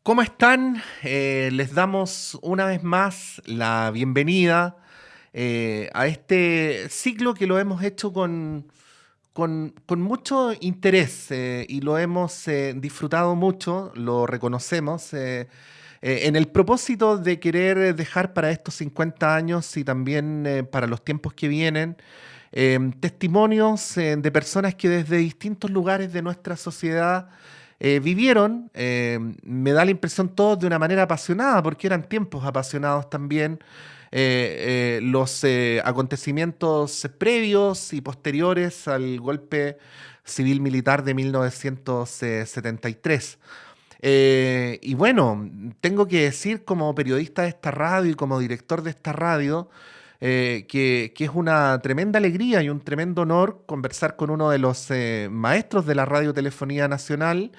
¿Cómo están? Les damos una vez más la bienvenida a este ciclo que lo hemos hecho con mucho interés y lo hemos disfrutado mucho, lo reconocemos, en el propósito de querer dejar para estos 50 años y también para los tiempos que vienen testimonios de personas que desde distintos lugares de nuestra sociedad vivieron, me da la impresión todos de una manera apasionada, porque eran tiempos apasionados también, los acontecimientos previos y posteriores al golpe civil militar de 1973. Y bueno, tengo que decir como periodista de esta radio y como director de esta radio, que es una tremenda alegría y un tremendo honor conversar con uno de los maestros de la radiotelefonía nacional.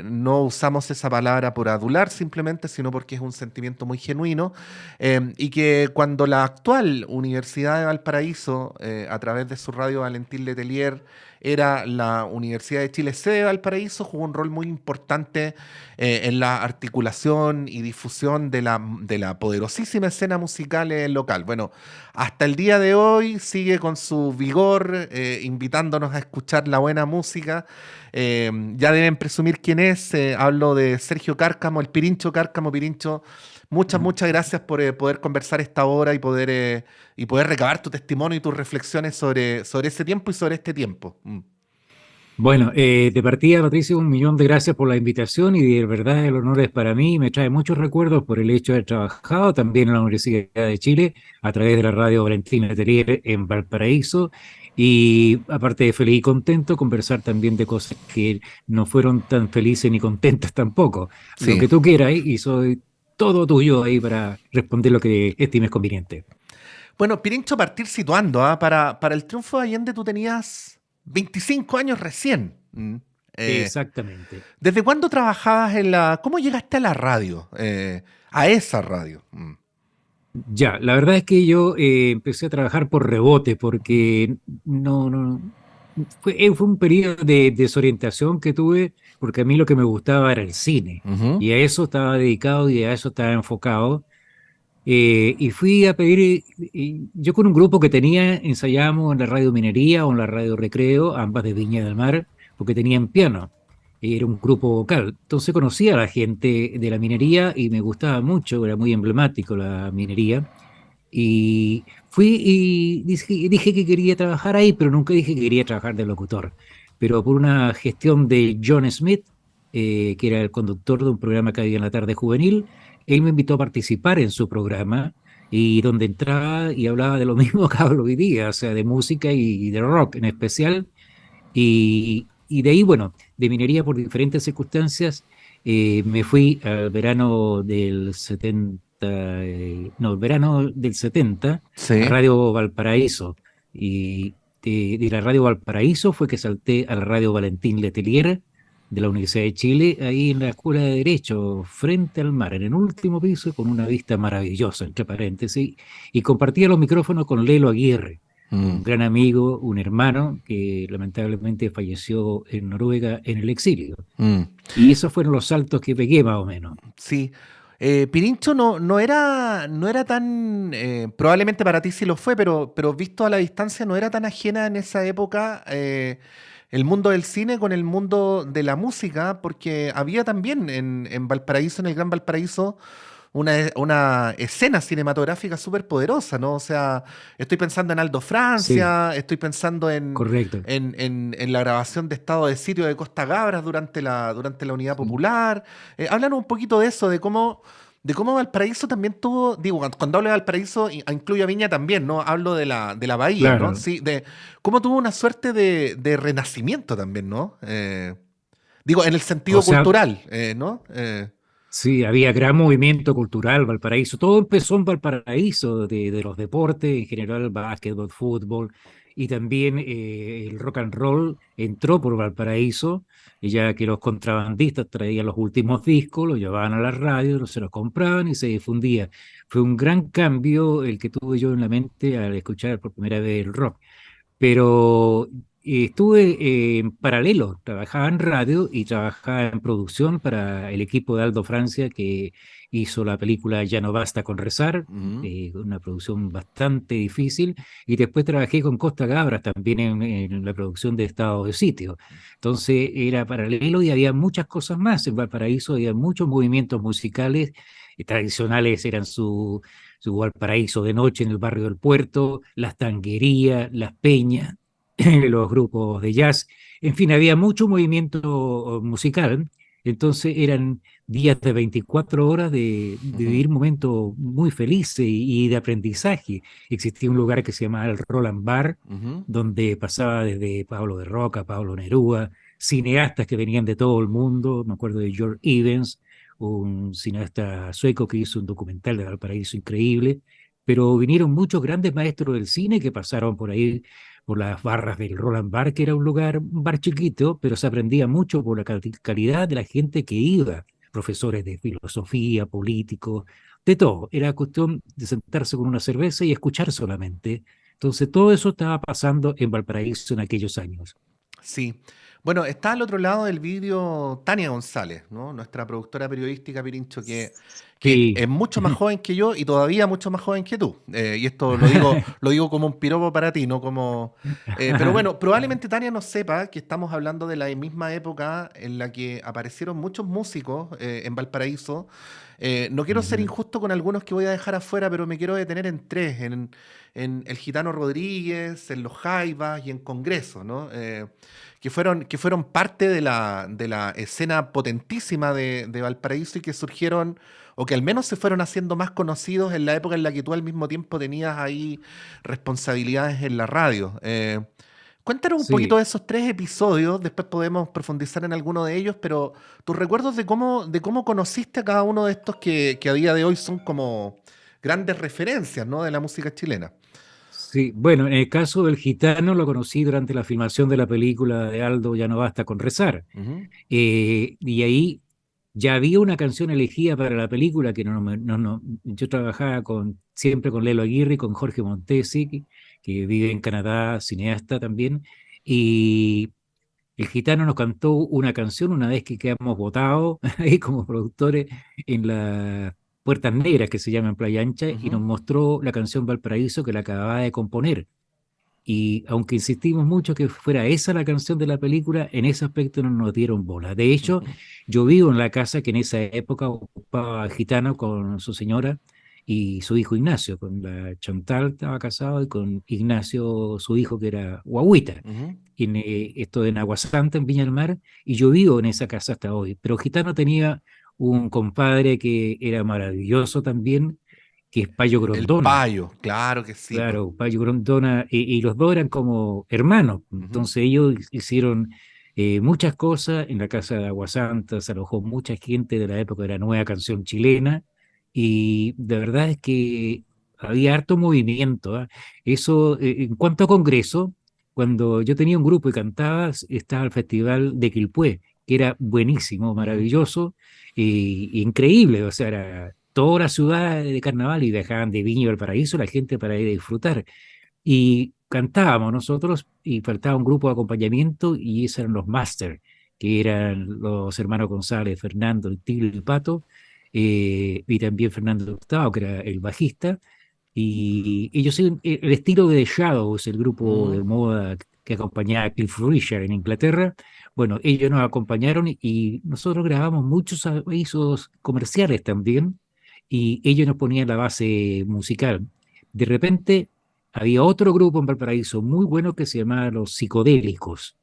No usamos esa palabra por adular simplemente, sino porque es un sentimiento muy genuino. Y que cuando la actual Universidad de Valparaíso, a través de su radio Valentín Letelier, era la Universidad de Chile sede de Valparaíso, jugó un rol muy importante en la articulación y difusión de la poderosísima escena musical local. Bueno, hasta el día de hoy sigue con su vigor, invitándonos a escuchar la buena música. Ya deben presumir quién es. Hablo de Sergio Cárcamo, el Pirincho Cárcamo. Pirincho, muchas gracias por poder conversar esta hora y poder recabar tu testimonio y tus reflexiones sobre ese tiempo y sobre este tiempo. Bueno, de partida, Patricio, un millón de gracias por la invitación y de verdad el honor es para mí. Me trae muchos recuerdos por el hecho de haber trabajado también en la Universidad de Chile a través de la radio Valentín Letelier en Valparaíso y aparte de feliz y contento, conversar también de cosas que no fueron tan felices ni contentas tampoco. Lo Sí. que tú quieras y soy todo tuyo ahí para responder lo que estimes conveniente. Bueno, Pirincho, partir situando, ¿ah? Para el triunfo de Allende tú tenías 25 años recién. Eh, Exactamente. ¿Desde cuándo trabajabas en la... ¿Cómo llegaste a la radio? A esa radio. Ya, la verdad es que yo empecé a trabajar por rebote porque fue un periodo de desorientación que tuve porque a mí lo que me gustaba era el cine Ujú. y a eso estaba dedicado y a eso estaba enfocado. Y fui a pedir, yo con un grupo que tenía, ensayábamos en la radio Minería o en la radio Recreo, ambas de Viña del Mar, porque tenían piano. Era un grupo vocal. Entonces conocía a la gente de la minería y me gustaba mucho, era muy emblemático la minería. Y fui y dije que quería trabajar ahí, pero nunca dije que quería trabajar de locutor. Pero por una gestión de John Smith, que era el conductor de un programa que había en la tarde juvenil, él me invitó a participar en su programa y donde entraba y hablaba de lo mismo que hablo hoy día, o sea, de música y de rock en especial. Y de ahí, bueno, de minería por diferentes circunstancias, me fui al verano del 70, no, el verano del 70 a Sí. Radio Valparaíso. Y de la Radio Valparaíso fue que salté a la Radio Valentín Letelier de la Universidad de Chile, ahí en la Escuela de Derecho, frente al mar, en el último piso, con una vista maravillosa, entre paréntesis, y compartía los micrófonos con Lelo Aguirre, Mm, un gran amigo, un hermano que lamentablemente falleció en Noruega en el exilio. mm. Y esos fueron los saltos que pegué más o menos. Sí. Pirincho no era tan, probablemente para ti sí lo fue, pero visto a la distancia no era tan ajena en esa época el mundo del cine con el mundo de la música, porque había también en Valparaíso, en el Gran Valparaíso, una escena cinematográfica súper poderosa, ¿no? O sea, estoy pensando en Aldo Sí, Francia, estoy pensando en, correcto. en, en- en la grabación de Estado de Sitio de Costa Gabras durante la Unidad Sí. Popular. Háblanos un poquito de eso, de cómo Valparaíso también tuvo, digo, cuando hablo de Valparaíso, incluyo a Viña también, ¿no? Hablo de la bahía, ¿no? Claro. Sí, de cómo tuvo una suerte de renacimiento también, ¿no? Digo, en el O sentido sea, cultural, ¿no? sí, había gran movimiento cultural, Valparaíso. Todo empezó en Valparaíso, de los deportes, en general, básquetbol, fútbol, y también el rock and roll entró por Valparaíso, y ya que los contrabandistas traían los últimos discos, los llevaban a la radio, se los compraban y se difundía. Fue un gran cambio el que tuve yo en la mente al escuchar por primera vez el rock. Pero estuve en paralelo, trabajaba en radio y trabajaba en producción para el equipo de Aldo Francia que hizo la película Ya no basta con rezar, Ujú. una producción bastante difícil, y después trabajé con Costa Gabras también en la producción de Estado de Sitio. Entonces era paralelo y había muchas cosas más. En Valparaíso había muchos movimientos musicales tradicionales, eran su Valparaíso de noche en el barrio del Puerto, las tanguerías, las peñas, los grupos de jazz, en fin, había mucho movimiento musical, entonces eran días de 24 horas de Ujú. vivir momentos muy felices y de aprendizaje. Existía un lugar que se llamaba el Roland Bar, Ujú. donde pasaba desde Pablo de Roca, Pablo Neruda, cineastas que venían de todo el mundo, me acuerdo de George Evans, un cineasta sueco que hizo un documental de Valparaíso increíble, pero vinieron muchos grandes maestros del cine que pasaron por ahí por las barras del Roland Bar, que era un bar chiquito, pero se aprendía mucho por la calidad de la gente que iba, profesores de filosofía, políticos, de todo. Era cuestión de sentarse con una cerveza y escuchar solamente. Entonces, todo eso estaba pasando en Valparaíso en aquellos años. Sí. Bueno, está al otro lado del vídeo Tania González, ¿no? Nuestra productora periodística, Pirincho, que Sí, es mucho más joven que yo y todavía mucho más joven que tú. Y esto lo digo como un piropo para ti, no como... pero bueno, probablemente Tania no sepa que estamos hablando de la misma época en la que aparecieron muchos músicos en Valparaíso. No quiero ser Ujú. injusto con algunos que voy a dejar afuera, pero me quiero detener en tres, en el Gitano Rodríguez, en los Jaivas y en Congreso, ¿no? Que fueron parte de la escena potentísima de Valparaíso y que surgieron, o que al menos se fueron haciendo más conocidos en la época en la que tú al mismo tiempo tenías ahí responsabilidades en la radio. Cuéntanos un poquito Sí. de esos tres episodios, después podemos profundizar en alguno de ellos, pero tus recuerdos de cómo conociste a cada uno de estos que a día de hoy son como grandes referencias, ¿no? De la música chilena. Sí, bueno, en el caso del gitano lo conocí durante la filmación de la película de Aldo Ya no basta con rezar. Ujú. Y ahí ya había una canción elegida para la película que yo trabajaba siempre con Lelo Aguirre y con Jorge Montesi, que vive en Canadá, cineasta también, y el gitano nos cantó una canción una vez que quedamos votados ahí como productores en las Puertas Negras, que se llama en Playa Ancha, y nos Ujú. mostró la canción Valparaíso que la acababa de componer. Y aunque insistimos mucho que fuera esa la canción de la película, en ese aspecto no nos dieron bola. De hecho, yo vivo en la casa que en esa época ocupaba Gitano con su señora y su hijo Ignacio. Con la Chantal estaba casado y con Ignacio, su hijo, que era guagüita. Ujú. Esto en Aguasanta, en Viña del Mar, y yo vivo en esa casa hasta hoy. Pero Gitano tenía un compadre que era maravilloso también, que es Payo El Grondona. payo, claro que sí, po. Claro, Payo Grondona, y los dos eran como hermanos. Ujú. Entonces ellos hicieron muchas cosas en la casa de Aguasanta, se alojó mucha gente de la época de la nueva canción chilena, y de verdad es que había harto movimiento, ¿ah? Eso, en cuanto a Congreso, cuando yo tenía un grupo y cantaba, estaba el Festival de Quilpué, que era buenísimo, Ujú. maravilloso, increíble, o sea, era toda la ciudad de carnaval y dejaban de Viña y Valparaíso la gente para ir a disfrutar. Y cantábamos nosotros y faltaba un grupo de acompañamiento y esos eran los máster, que eran los hermanos González, Fernando, el Tigre y el Pato, y también Fernando Octavo, que era el bajista. Y ellos, el estilo de The Shadows, el grupo de Ujú. moda que acompañaba a Cliff Richard en Inglaterra, bueno, ellos nos acompañaron y nosotros grabamos muchos avisos comerciales también, y ellos nos ponían la base musical. De repente había otro grupo en Valparaíso muy bueno que se llamaba Los Psicodélicos.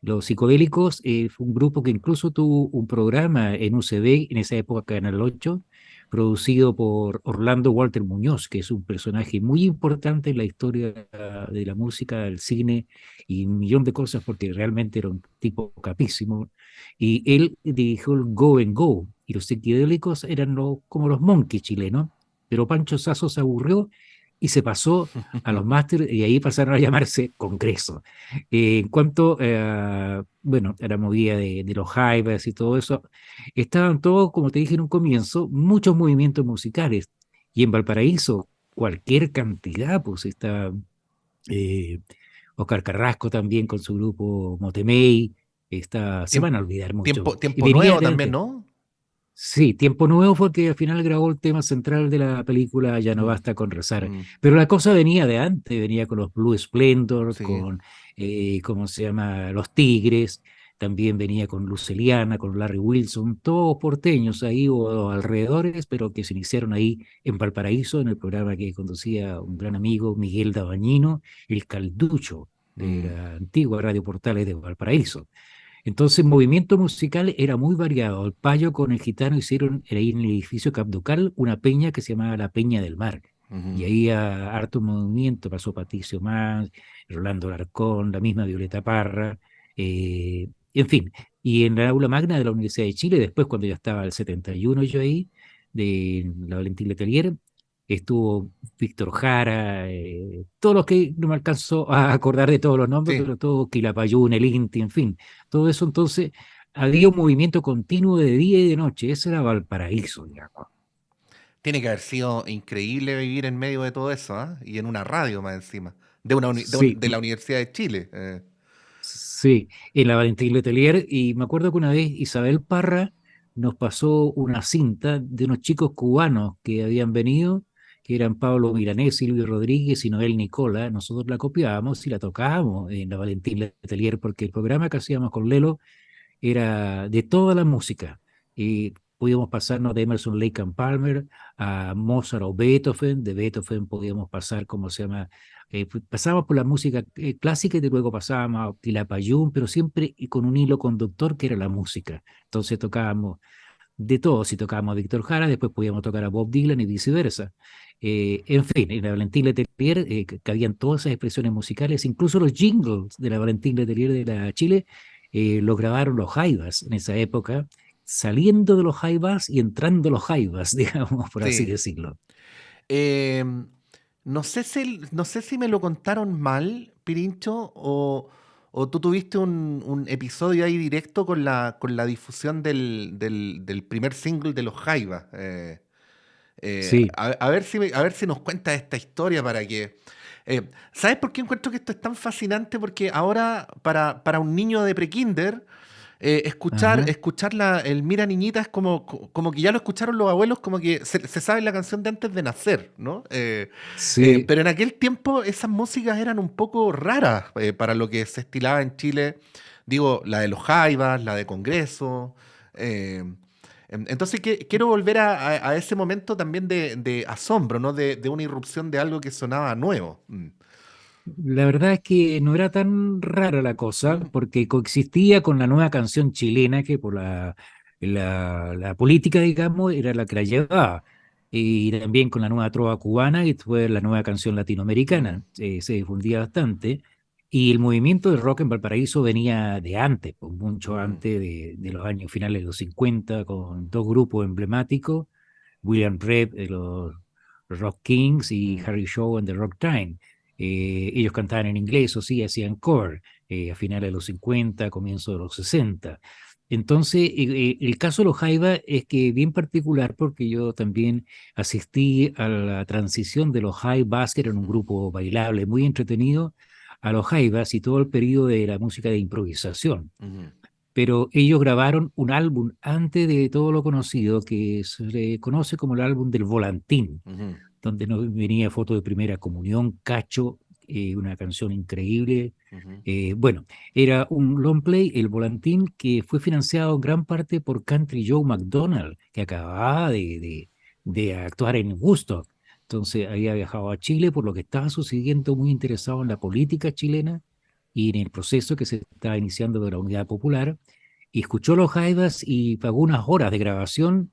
Los Psicodélicos fue un grupo que incluso tuvo un programa en UCB, en esa época Canal 8, producido por Orlando Walter Muñoz, que es un personaje muy importante en la historia de la música, del cine y un millón de cosas, porque realmente era un tipo capísimo. Y él dirigió el Go and Go, y los psicodélicos eran como los monkeys chilenos, pero Pancho Sasso se aburrió y se pasó a los másteres y ahí pasaron a llamarse Congreso. En cuanto bueno, a la movida de los Jaivas y todo eso, estaban todos, como te dije en un comienzo, muchos movimientos musicales. Y en Valparaíso, cualquier cantidad, pues está eh, Oscar Carrasco también con su grupo Motemey, se van Tiempo, a olvidar mucho. tiempo, Y tiempo venía nuevo de también, antes. ¿no? Sí, Tiempo Nuevo fue que al final grabó el tema central de la película Ya no Mm, basta con rezar. mm, Pero la cosa venía de antes, venía con los Blue Splendor, sí. con, ¿cómo se llama? Los Tigres, también venía con Luceliana, con Larry Wilson, todos porteños ahí o alrededores, pero que se iniciaron ahí en Valparaíso, en el programa que conducía un gran amigo, Miguel Dabañino, el Calducho, de Mm, la antigua Radio Portales de Valparaíso. Entonces, el movimiento musical era muy variado. El Payo con el Gitano hicieron ahí en el edificio Capducal una peña que se llamaba la Peña del Mar. Y ujú. ahí a harto movimiento pasó Patricio Más, Rolando Larcón, la misma Violeta Parra, en fin. Y en la aula magna de la Universidad de Chile, después cuando ya estaba el 71 yo ahí, de la Valentín Letelier, estuvo Víctor Jara, todos los que no me alcanzo a acordar de todos los nombres, Sí, pero todo, Quilapayún, el Inti, en fin, todo eso. Entonces había un movimiento continuo de día y de noche, ese era Valparaíso, digamos. tiene que haber sido increíble vivir en medio de todo eso, ¿ah? Y en una radio más encima, Sí, de la Universidad de Chile. sí, en la Valentín Letelier, y me acuerdo que una vez Isabel Parra nos pasó una cinta de unos chicos cubanos que habían venido, que eran Pablo Milanés, Silvio Rodríguez y Noel Nicola. Nosotros la copiábamos y la tocábamos en la Valentín Letelier, porque el programa que hacíamos con Lelo era de toda la música. Y podíamos pasarnos de Emerson, Lake and Palmer a Mozart o Beethoven. De Beethoven podíamos pasar, ¿cómo se llama? Pasábamos por la música clásica y luego pasábamos a Quilapayún, pero siempre con un hilo conductor que era la música. Entonces tocábamos de todo. Si tocábamos a Víctor Jara, después podíamos tocar a Bob Dylan y viceversa. En fin, en la Valentín Letelier cabían todas esas expresiones musicales, incluso los jingles de la Valentín Letelier de la Chile los grabaron los Jaivas en esa época, saliendo de los Jaivas y entrando los Jaivas, digamos, por así Sí. decirlo. Eh, no sé si me lo contaron mal, Pirincho, o tú tuviste un episodio ahí directo con la difusión del primer single de los Jaivas. Sí, A ver si nos cuenta esta historia para que... ¿Sabes por qué encuentro que esto es tan fascinante? Porque ahora para un niño de prekinder ajá, escuchar el Mira Niñita es como, como que ya lo escucharon los abuelos, como que se sabe la canción de antes de nacer, ¿no? sí, Pero en aquel tiempo esas músicas eran un poco raras para lo que se estilaba en Chile. Digo, la de los Jaivas, la de Congreso. eh, entonces quiero volver a ese momento también de asombro, ¿no? De una irrupción de algo que sonaba nuevo. Mm. la verdad es que no era tan rara la cosa, porque coexistía con la nueva canción chilena, que por la política, digamos, era la que la llevaba. Y también con la nueva trova cubana, y fue la nueva canción Mm, latinoamericana, se difundía bastante. Y el movimiento de rock en Valparaíso venía de antes, pues, mucho mm, antes de los años finales de los 50, con dos grupos emblemáticos, William Redd de los Rock Kings y mm. Harry Shaw and the Rock Time. Ellos cantaban en inglés, o sí, hacían cover a finales de los 50, comienzo de los 60. Entonces, el caso de los Jaiba es que bien particular porque yo también asistí a la transición de los Jaivas, que eran un grupo bailable muy entretenido, a los Jaivas y todo el periodo de la música de improvisación. Ujú, Pero ellos grabaron un álbum antes de todo lo conocido que se le conoce como el álbum del Volantín, ujú, donde nos venía foto de primera comunión, Cacho, una canción increíble. ujú. Bueno, era un long play, El Volantín, que fue financiado en gran parte por Country Joe McDonald, que acababa de actuar en Woodstock. Entonces había viajado a Chile por lo que estaba sucediendo, muy interesado en la política chilena y en el proceso que se estaba iniciando de la Unidad Popular, y escuchó los Jaivas y pagó unas horas de grabación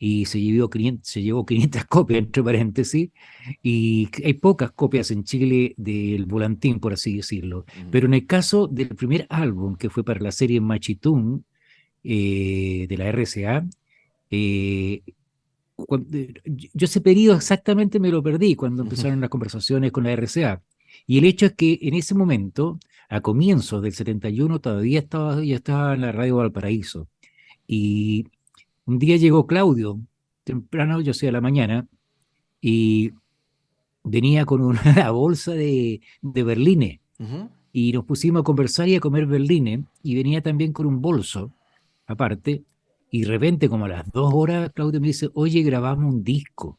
y se llevó 500 copias, entre paréntesis, y hay pocas copias en Chile del Volantín, por así decirlo. Ujú. Pero en el caso del primer álbum, que fue para la serie Machitún de la RCA, eh, yo ese periodo exactamente me lo perdí cuando empezaron las conversaciones con la RCA. Y el hecho es que en ese momento, a comienzos del 71, todavía ya estaba en la radio Valparaíso. Y un día llegó Claudio, temprano, yo sé, a la mañana, y venía con una bolsa de berlines. Ujú. y nos pusimos a conversar y a comer berlines, y venía también con un bolso aparte, y de repente como a las 2 horas Claudio me dice, oye, grabamos un disco,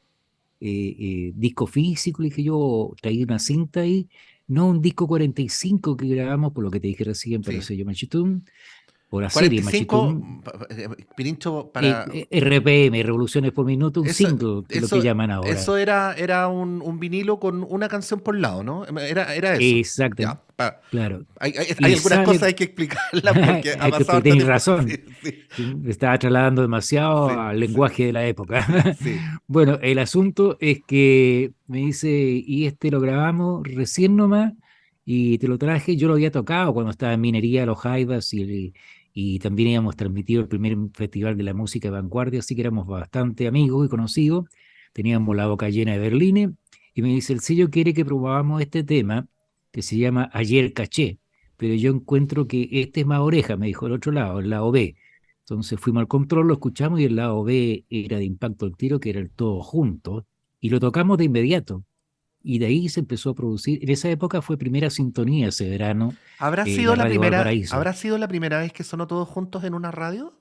disco físico, le dije yo, traí una cinta ahí, no un disco 45 que grabamos, por lo que te dije recién, para el Sí. sello Machitum, o la serie 45, Machitum, Pirincho, para... RPM, Revoluciones por Minuto, un Eso, single, que es lo que eso, llaman ahora. eso era un vinilo con una canción por lado, ¿no? Era eso. Exacto, Ya. claro. Hay Y algunas sale, cosas hay que explicarlas porque ha pasado harto tenéis tiempo. Sí, razón, sí, me estaba trasladando demasiado sí, al sí, lenguaje de la época. sí. Bueno, el asunto es que me dice, y este lo grabamos recién nomás, y te lo traje, yo lo había tocado cuando estaba en Minería, Los Jaivas, y también habíamos transmitido el primer festival de la música de vanguardia, así que éramos bastante amigos y conocidos, teníamos la boca llena de berlines, y me dice, el sello quiere que probáramos este tema, que se llama Ayer Caché, pero yo encuentro que este es más oreja, me dijo el otro lado, el lado B. Entonces fuimos al control, lo escuchamos y el lado B era de Impacto al Tiro, que era el todo junto, y lo tocamos de inmediato. Y de ahí se empezó a producir. En esa época fue primera sintonía ese verano, la Radio Valparaíso. ¿Habrá sido la primera vez que sonó todos juntos en una radio?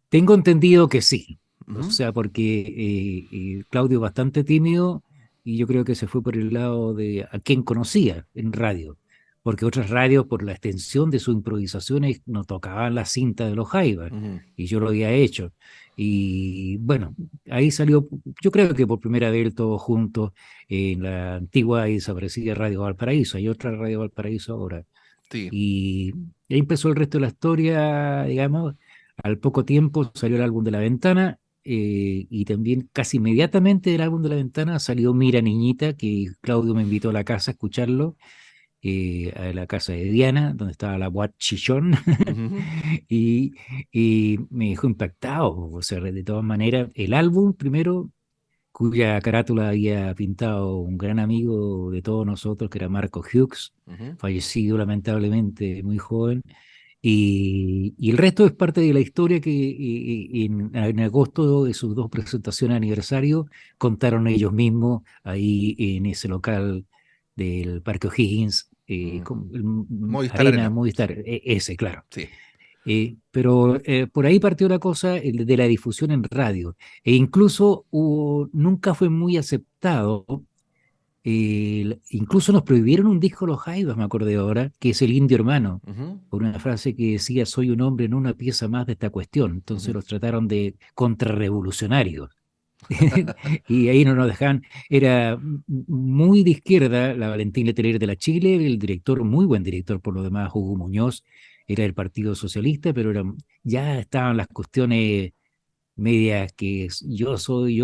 Tengo entendido que sí, o Ujú, sea, porque Claudio es bastante tímido y yo creo que se fue por el lado de a quien conocía en radio, porque otras radios, por la extensión de sus improvisaciones, no tocaban la cinta de los Jaivas ujú. y yo lo había hecho. Y bueno, ahí salió, yo creo que por primera vez todos juntos en la antigua y desaparecida Radio Valparaíso. Hay otra Radio Valparaíso ahora. Sí. Y ahí empezó el resto de la historia, digamos. Al poco tiempo salió el álbum de La Ventana, y también casi inmediatamente del álbum de La Ventana salió Mira Niñita, que Claudio me invitó a la casa a escucharlo, a la casa de Diana, donde estaba la Wat Chichón, Ujú, y, y me dejó impactado. O sea, de todas maneras, el álbum primero, cuya carátula había pintado un gran amigo de todos nosotros, que era Marco Hughes, ujú. fallecido lamentablemente muy joven, y el resto es parte de la historia que en agosto de sus 2 presentaciones de aniversario contaron ellos mismos ahí en ese local del Parque O'Higgins, Mm. con Movistar Arena Arena. Sí, Movistar, ese, claro. sí. Pero por ahí partió la cosa de la difusión en radio. E incluso nunca fue muy aceptado. Incluso nos prohibieron un disco Los Jaivas, me acordé ahora, que es El Indio Hermano, Ujú, por una frase que decía, soy un hombre, no una pieza más de esta cuestión. Entonces ujú. los trataron de contrarrevolucionarios. Y ahí no nos dejaban. Era muy de izquierda la Valentín Letelier de la Chile, el director, muy buen director por lo demás, Hugo Muñoz, era del Partido Socialista, pero ya estaban las cuestiones medias que yo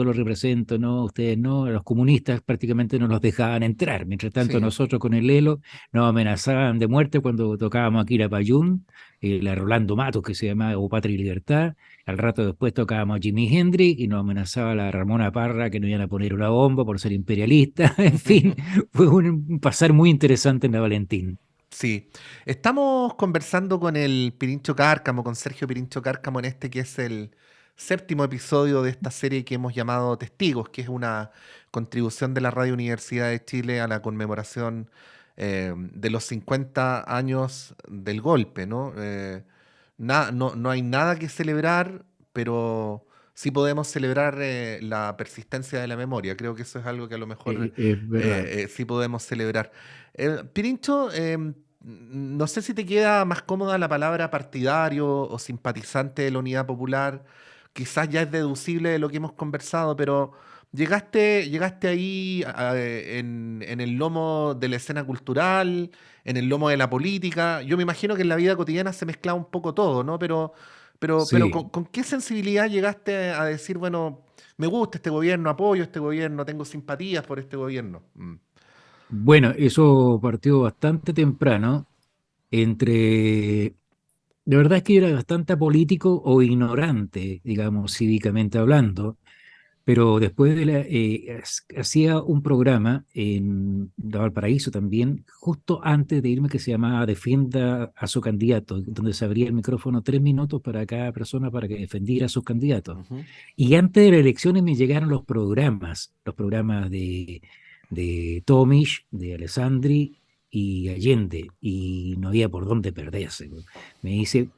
lo represento, no, ustedes no, los comunistas prácticamente no nos dejaban entrar. Mientras tanto, Sí. nosotros con el Lelo nos amenazaban de muerte cuando tocábamos aquí la Payún, la Rolando Matos, que se llamaba O Patria y Libertad. Al rato después tocábamos a Jimi Hendrix y nos amenazaba la Ramona Parra que nos iban a poner una bomba por ser imperialista. En fin, fue un pasar muy interesante en la Valentín. Sí. Estamos conversando con el Pirincho Cárcamo, con Sergio Pirincho Cárcamo, en este que es el séptimo episodio de esta serie que hemos llamado Testigos, que es una contribución de la Radio Universidad de Chile a la conmemoración de los 50 años del golpe, ¿no? No hay nada que celebrar, pero sí podemos celebrar la persistencia de la memoria. Creo que eso es algo que a lo mejor Es verdad. sí podemos celebrar. Pirincho, no sé si te queda más cómoda la palabra partidario o simpatizante de la Unidad Popular. Quizás ya es deducible de lo que hemos conversado, pero llegaste ahí en el lomo de la escena cultural, en el lomo de la política. Yo me imagino que en la vida cotidiana se mezclaba un poco todo, ¿no? Pero Sí. ¿con qué sensibilidad llegaste a decir, bueno, me gusta este gobierno, apoyo este gobierno, tengo simpatías por este gobierno? Bueno, eso partió bastante temprano entre... De verdad es que yo era bastante apolítico o ignorante, digamos, cívicamente hablando, pero después hacía un programa en Valparaíso también, justo antes de irme, que se llamaba Defienda a su candidato, donde se abría el micrófono 3 minutos para cada persona para que defendiera a sus candidatos. Ujú, Y antes de las elecciones me llegaron los programas de Tomish, de Alessandri, y Allende, y no había por dónde perderse. Me dice,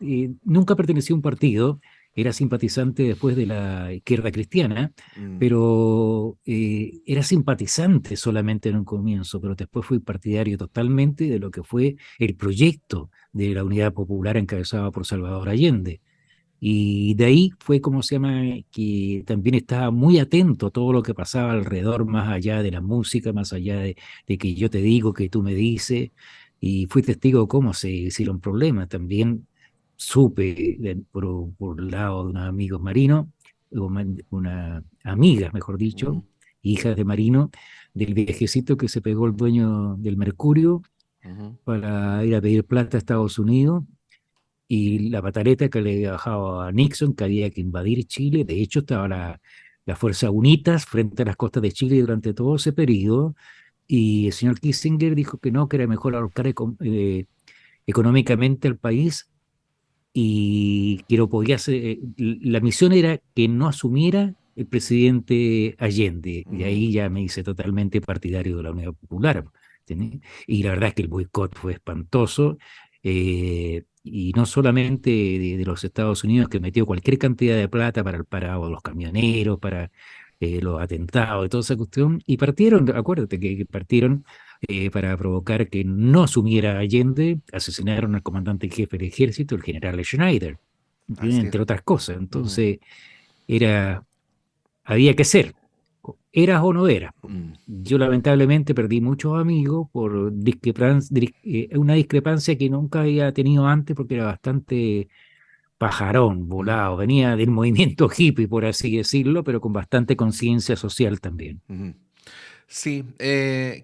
nunca pertenecí a un partido, era simpatizante después de la izquierda cristiana, Mm, pero era simpatizante solamente en un comienzo, pero después fui partidario totalmente de lo que fue el proyecto de la Unidad Popular encabezada por Salvador Allende. Y de ahí fue, como se llama, que también estaba muy atento a todo lo que pasaba alrededor, más allá de la música, más allá de que yo te digo, que tú me dices, y fui testigo de cómo se hicieron problemas. También supe por el lado de unos amigos marinos, una amiga, mejor ujú, dicho, hijas de marino, del viajecito que se pegó el dueño del Mercurio ujú, para ir a pedir plata a Estados Unidos y la pataleta que le había bajado a Nixon, que había que invadir Chile. De hecho, estaba la Fuerza UNITAS frente a las costas de Chile durante todo ese periodo, y el señor Kissinger dijo que no, que era mejor ahorcar económicamente al país y que lo podía hacer. La misión era que no asumiera el presidente Allende, y ujú, ahí ya me hice totalmente partidario de la Unidad Popular. ¿Entiendes? Y la verdad es que el boicot fue espantoso, y no solamente de los Estados Unidos, que metió cualquier cantidad de plata para el parado de los camioneros, para los atentados y toda esa cuestión, y partieron, acuérdate que partieron para provocar que no asumiera Allende, asesinaron al comandante en jefe del ejército, el general Schneider, así es. entre otras cosas. Ujú, Entonces, era, había que ser, eras o no eras. mm, Yo lamentablemente perdí muchos amigos por una discrepancia que nunca había tenido antes, porque era bastante pajarón, mm, volado, venía del movimiento hippie, por así decirlo, pero con bastante conciencia social también. ujú. Sí,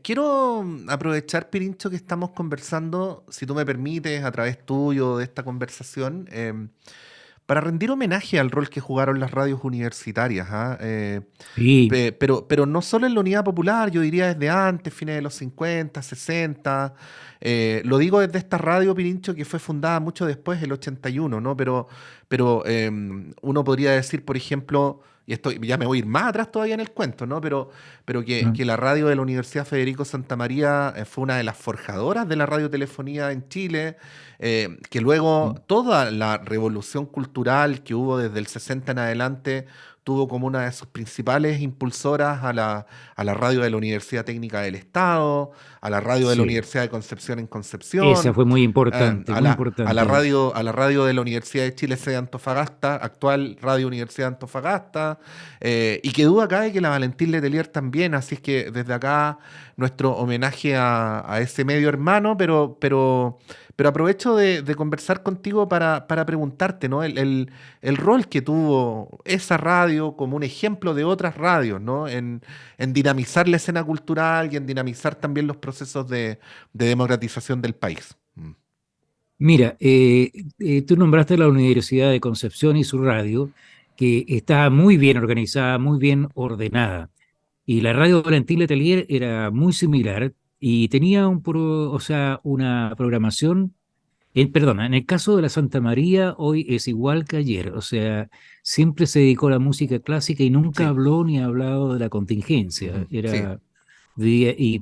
quiero aprovechar, Pirincho, que estamos conversando, si tú me permites, a través tuyo de esta conversación, para rendir homenaje al rol que jugaron las radios universitarias, ¿ah? Sí, Pero no solo en la Unidad Popular, yo diría desde antes, fines de los 50, 60. Lo digo desde esta radio, Pirincho, que fue fundada mucho después, el 81, ¿no? Pero uno podría decir, por ejemplo, y esto ya me voy a ir más atrás todavía en el cuento, ¿no? Pero ¿no? que la radio de la Universidad Federico Santa María fue una de las forjadoras de la radiotelefonía en Chile, que luego toda la revolución cultural que hubo desde el 60 en adelante tuvo como una de sus principales impulsoras a la radio de la Universidad Técnica del Estado, a la radio de la Sí, Universidad de Concepción en esa Concepción, fue muy importante, a muy la importante. radio, de la Universidad de Chile, sede de Antofagasta, actual Radio Universidad de Antofagasta, y que duda cabe que la Valentín Letelier también, así es que desde acá nuestro homenaje a ese medio hermano, pero aprovecho de conversar contigo para preguntarte, ¿no? El rol que tuvo esa radio como un ejemplo de otras radios, ¿no? En dinamizar la escena cultural y en dinamizar también los procesos de democratización del país. Mm. Mira, tú nombraste la Universidad de Concepción y su radio, que está muy bien organizada, muy bien ordenada. Y la radio Valentín Letelier era muy similar y tenía o sea, una programación. Perdona, en el caso de la Santa María, hoy es igual que ayer, o sea, siempre se dedicó a la música clásica y nunca Sí, habló ni ha hablado de la contingencia. ujú, sí, Vivía y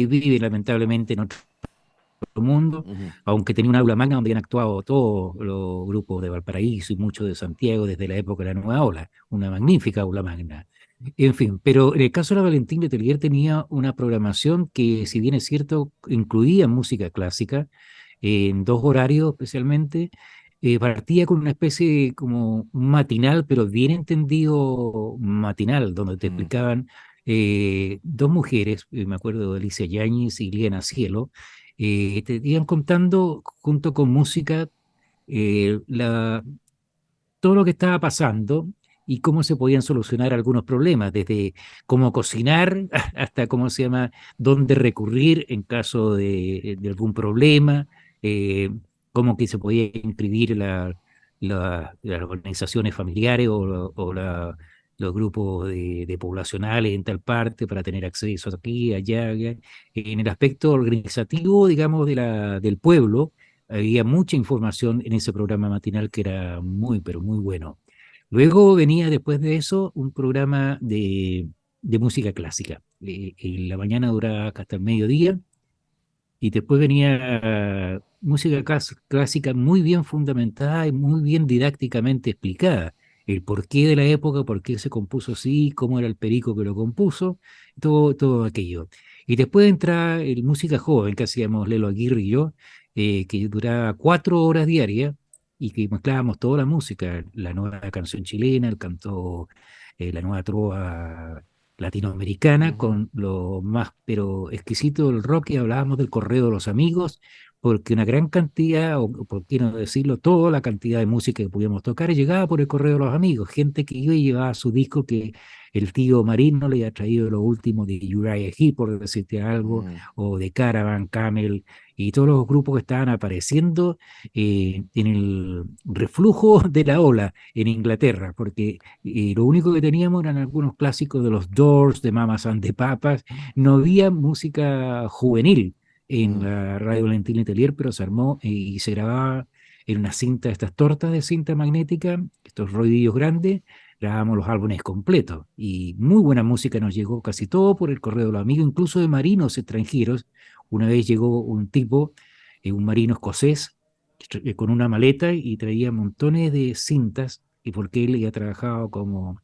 vive lamentablemente en otro mundo, ujú, aunque tenía un aula magna donde habían actuado todos los grupos de Valparaíso y muchos de Santiago desde la época de la Nueva Ola, una magnífica aula magna. En fin, pero en el caso de la Valentín Letelier tenía una programación que, si bien es cierto, incluía música clásica, en dos horarios especialmente, partía con una especie como un matinal, pero bien entendido matinal, donde te mm, explicaban dos mujeres, me acuerdo de Alicia Yáñez y Liana Cielo, te iban contando junto con música eh, la, todo lo que estaba pasando y cómo se podían solucionar algunos problemas, desde cómo cocinar hasta cómo se llama, dónde recurrir en caso de algún problema, eh, cómo que se podía inscribir las organizaciones familiares los grupos de poblacionales en tal parte para tener acceso aquí, allá, allá. En el aspecto organizativo, digamos, del pueblo, había mucha información en ese programa matinal que era muy, pero muy bueno. Luego venía después de eso un programa de música clásica. En la mañana duraba hasta el mediodía y después venía música clásica muy bien fundamentada y muy bien didácticamente explicada. El porqué de la época, por qué se compuso así, cómo era el perico que lo compuso, todo aquello. Y después entra el música joven que hacíamos Lelo Aguirre y yo, que duraba 4 horas diarias y que mezclábamos toda la música, la nueva canción chilena, el canto, la nueva trova latinoamericana, Ujú, con lo más, pero exquisito del rock, y hablábamos del correo de los amigos, porque una gran cantidad, o por qué no decirlo, toda la cantidad de música que podíamos tocar llegaba por el correo de los amigos, gente que iba y llevaba su disco que el tío Marino le había traído lo último de Uriah Heep, por decirte algo, mm, o de Caravan, Camel, y todos los grupos que estaban apareciendo en el reflujo de la ola en Inglaterra, porque lo único que teníamos eran algunos clásicos de los Doors, de Mamas and the Papas, no había música juvenil en mm, la radio Valentín Letelier, pero se armó y se grababa en una cinta, estas tortas de cinta magnética, estos rodillos grandes, grabábamos los álbumes completos y muy buena música nos llegó casi todo por el correo de los amigos, incluso de marinos extranjeros. Una vez llegó un tipo, un marino escocés, con una maleta y traía montones de cintas, y porque él ya trabajado como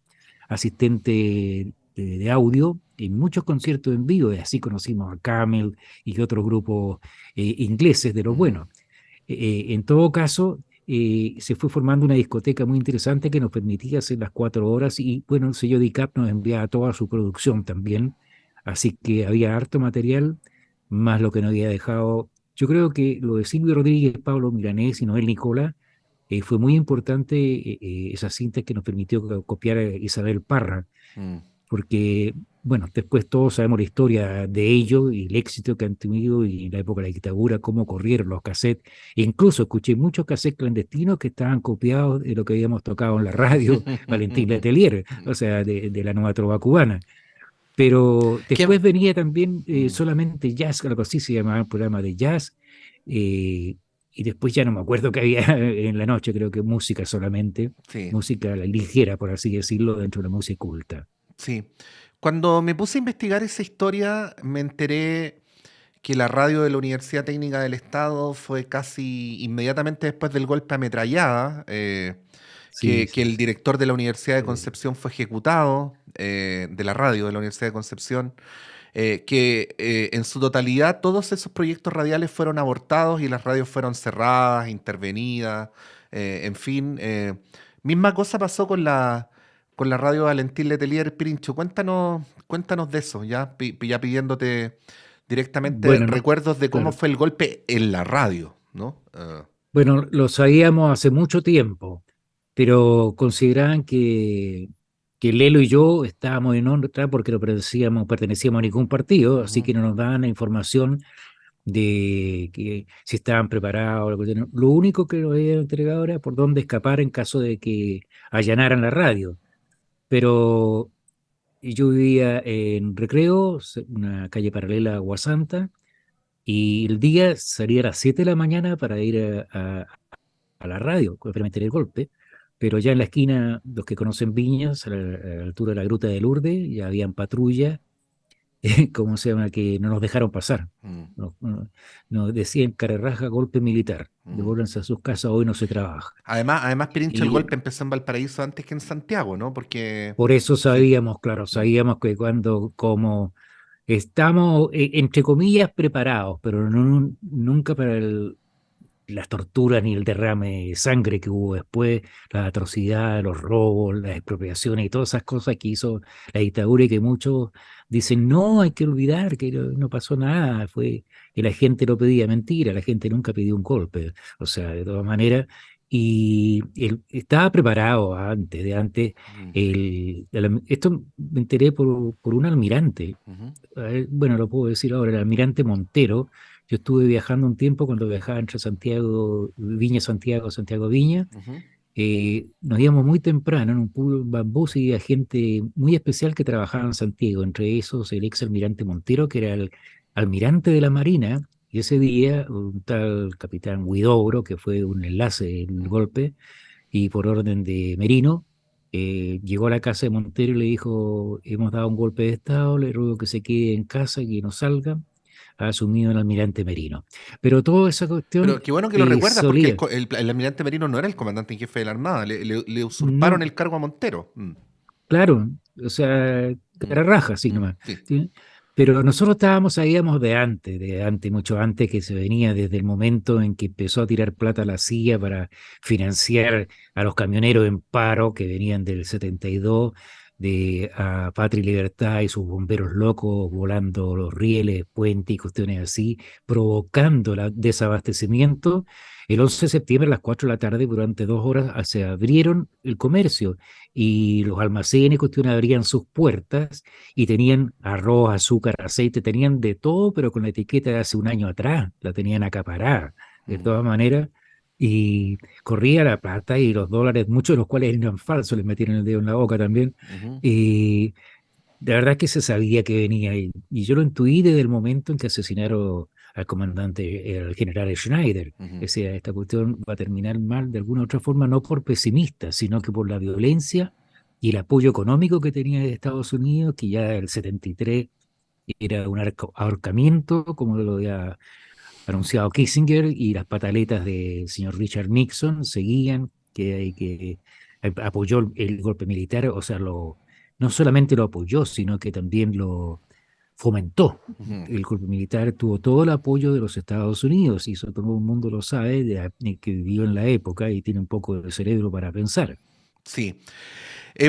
asistente de audio en muchos conciertos en vivo, y así conocimos a Camel y otros grupos ingleses de los mm. buenos. En todo caso, se fue formando una discoteca muy interesante que nos permitía hacer las 4 horas, y bueno, el sello DICAP nos enviaba toda su producción también, así que había harto material, más lo que nos había dejado. Yo creo que lo de Silvio Rodríguez, Pablo Milanés y Noel Nicola fue muy importante, esa cinta que nos permitió copiar a Isabel Parra, Mm. porque, bueno, después todos sabemos la historia de ellos y el éxito que han tenido y la época de la dictadura, cómo corrieron los cassettes. E incluso escuché muchos cassettes clandestinos que estaban copiados de lo que habíamos tocado en la radio, Valentín Letelier, o sea, de la nueva trova cubana. Pero ¿Qué? después venía también Mm, solamente jazz, algo así se llamaba el programa de jazz, eh, y después ya no me acuerdo qué había en la noche, creo que música solamente, sí, música ligera, por así decirlo, dentro de la música culta. sí. Cuando me puse a investigar esa historia, me enteré que la radio de la Universidad Técnica del Estado fue casi inmediatamente después del golpe ametrallada, Sí, que sí, el sí. director de la Universidad de Eh, Concepción fue ejecutado, de la radio de la Universidad de Concepción, que en su totalidad todos esos proyectos radiales fueron abortados y las radios fueron cerradas, intervenidas, en fin. Misma cosa pasó con la radio Valentín Letelier Pirincho. Cuéntanos de eso, ya pidiéndote directamente bueno, no, recuerdos de cómo claro. fue el golpe en la radio, ¿no? Bueno, lo sabíamos hace mucho tiempo, pero consideraban que Lelo y yo estábamos en otra porque no pertenecíamos a ningún partido, así Ujú, que no nos daban la información de que si estaban preparados. Lo único que nos habían entregado era por dónde escapar en caso de que allanaran la radio. Pero yo vivía en Recreo, una calle paralela a Guasanta, y el día salía a las 7 de la mañana para ir a la radio, obviamente el golpe, pero ya en la esquina, los que conocen Viñas, a la altura de la Gruta de Lourdes, ya habían patrullas, ¿cómo se llama?, que no nos dejaron pasar. mm, Nos decían carerraja, golpe militar, mm. devuélvanse a sus casas, hoy no se trabaja. Además, Pirincho, el Y golpe empezó en Valparaíso antes que en Santiago, ¿no? Porque, por eso sí. sabíamos, claro, Mm, sabíamos que cuando, como estamos, entre comillas, preparados, pero nunca para las torturas ni el derrame de sangre que hubo después, la atrocidad, los robos, las expropiaciones y todas esas cosas que hizo la dictadura, y que muchos dicen, no, hay que olvidar que no pasó nada, fue que la gente lo pedía. Mentira, la gente nunca pidió un golpe, o sea, de todas maneras. Y él estaba preparado antes, mm, esto me enteré por un almirante, ujú, bueno, lo puedo decir ahora, el almirante Montero. Yo estuve viajando un tiempo cuando viajaba entre Santiago, Viña, Santiago, Santiago, Viña. ujú, Nos íbamos muy temprano en un pool bambú, y había gente muy especial que trabajaba en Santiago, entre esos el ex almirante Montero, que era el almirante de la Marina, y ese día un tal capitán Huidobro, que fue un enlace del ujú. golpe, y por orden de Merino, llegó a la casa de Montero y le dijo, hemos dado un golpe de Estado, le ruego que se quede en casa y que no salga. ha asumido el almirante Merino. Pero toda esa Pero cuestión qué bueno que lo recuerdas, porque solía. el almirante Merino no era el comandante en jefe de la Armada, le usurparon No, el cargo a Montero. claro, o sea, Mm, cara raja, así mm, nomás. sí. ¿Sí? Pero nosotros sabíamos de antes, mucho antes, que se venía desde el momento en que empezó a tirar plata a la CIA para financiar a los camioneros en paro que venían del 72, de a Patria y Libertad y sus bomberos locos volando los rieles, puentes y cuestiones así, provocando el desabastecimiento. El 11 de septiembre a las 4 de la tarde, durante 2 horas, se abrieron el comercio y los almacenes, cuestiones, abrían sus puertas y tenían arroz, azúcar, aceite, tenían de todo, pero con la etiqueta de hace un año atrás, la tenían acaparada, de Mm, todas maneras, y corría la plata y los dólares, muchos de los cuales eran falsos, les metieron el dedo en la boca también, ujú, y de verdad que se sabía que venía ahí, y yo lo intuí desde el momento en que asesinaron al comandante, el general Schneider. ujú. O sea, esta cuestión va a terminar mal de alguna otra forma, no por pesimista, sino que por la violencia y el apoyo económico que tenía de Estados Unidos, que ya el 73 era un ahorcamiento, como lo había anunciado Kissinger, y las pataletas del señor Richard Nixon seguían, que apoyó el golpe militar, o sea, no solamente lo apoyó, sino que también lo fomentó. Ujú. El golpe militar tuvo todo el apoyo de los Estados Unidos, y eso todo el mundo lo sabe, que vivió en la época y tiene un poco de cerebro para pensar. Sí.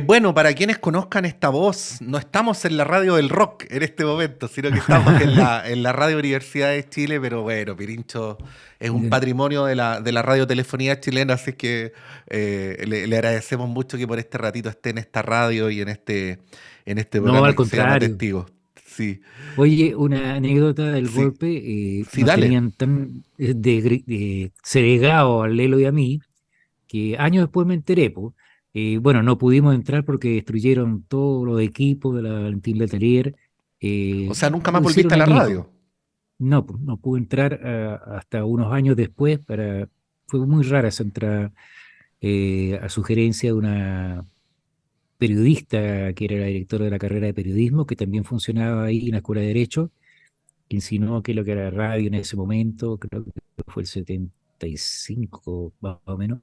Bueno, para quienes conozcan esta voz, no estamos en la radio del rock en este momento, sino que estamos en la Radio Universidad de Chile, pero bueno, Pirincho es un patrimonio de la radiotelefonía chilena, así que le agradecemos mucho que por este ratito esté en esta radio y en este No, programa al que se llama contrario. Testigos. Sí, Oye, una anécdota del sí, golpe, sí, nos dale. tenían tan segregados al Lelo y a mí, que años después me enteré, po. Bueno, no pudimos entrar porque destruyeron todos los equipos de la Valentín Letelier, O sea, nunca más lo volviste hicieron a la añicos. radio. No, no pude entrar hasta unos años después, fue muy rara esa entrada, a sugerencia de una periodista que era la directora de la carrera de periodismo, que también funcionaba ahí en la Escuela de Derecho, que insinuó que lo que era radio en ese momento, creo que fue el 75 más o menos,